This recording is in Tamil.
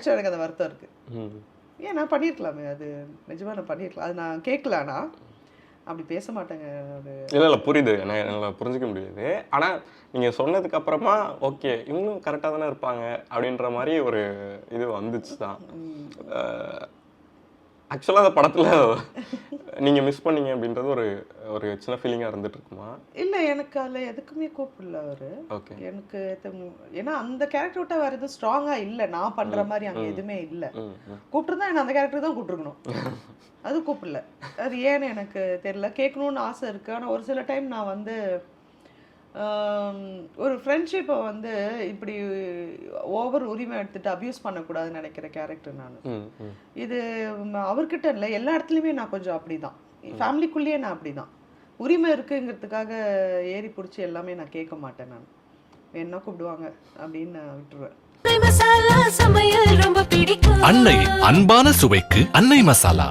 ஆக்சுவலாக எனக்கு அந்த வருத்தம் இருக்குது. ஏன் நான் பண்ணியிருக்கலாமே, அது நிஜமாக நான் பண்ணியிருக்கலாம். அது நான் கேட்கலானா அப்படி பேச மாட்டேங்க. அது இல்லை புரியுது, என்னால் புரிஞ்சிக்க முடியுது. ஆனால் நீங்கள் சொன்னதுக்கு அப்புறமா ஓகே இவங்களும் கரெக்டாக தானே இருப்பாங்க அப்படின்ற மாதிரி ஒரு இது வந்துச்சு தான். ஆக்சுவலாக அந்த படத்தில் நீங்கள் மிஸ் பண்ணீங்க அப்படின்றது ஒரு ஒரு சின்ன ஃபீலிங்காக இருந்துட்டு இருக்குமா? இல்லை, எனக்கு அதில் எதுக்குமே கூப்பிடல அவர். ஓகே. எனக்கு ஏன்னா அந்த கேரக்டர் விட்டால் வேறு எதுவும் ஸ்ட்ராங்காக இல்லை, நான் பண்ணுற மாதிரி அங்கே எதுவுமே இல்லை. கூப்பிட்டுருந்தா என்ன அந்த கேரக்டர் தான் கூப்பிட்டுருக்கணும், அது கூப்பிடல. அது ஏன்னு எனக்கு தெரியல. கேட்கணுன்னு ஆசை இருக்குது. ஆனால் ஒரு சில டைம் நான் வந்து ஒரு ஃப்ரெண்ட்ஷிப்பை வந்து இப்படி ஓவர் உரிமை எடுத்துட்டு அப்யூஸ் பண்ணக்கூடாதுன்னு நினைக்கிற கேரக்டர் நான். இது அவர்கிட்ட இல்லை, எல்லா இடத்துலையுமே நான் கொஞ்சம் அப்படி தான். ஃபேமிலிக்குள்ளேயே நான் அப்படி தான். உரிமை இருக்குங்கிறதுக்காக ஏறி பிடிச்சி எல்லாமே நான் கேட்க மாட்டேன். நான் என்ன கூப்பிடுவாங்க அப்படின்னு நான் விட்டுருவேன். அன்னை அன்பான சுவைக்கு அன்னை மசாலா.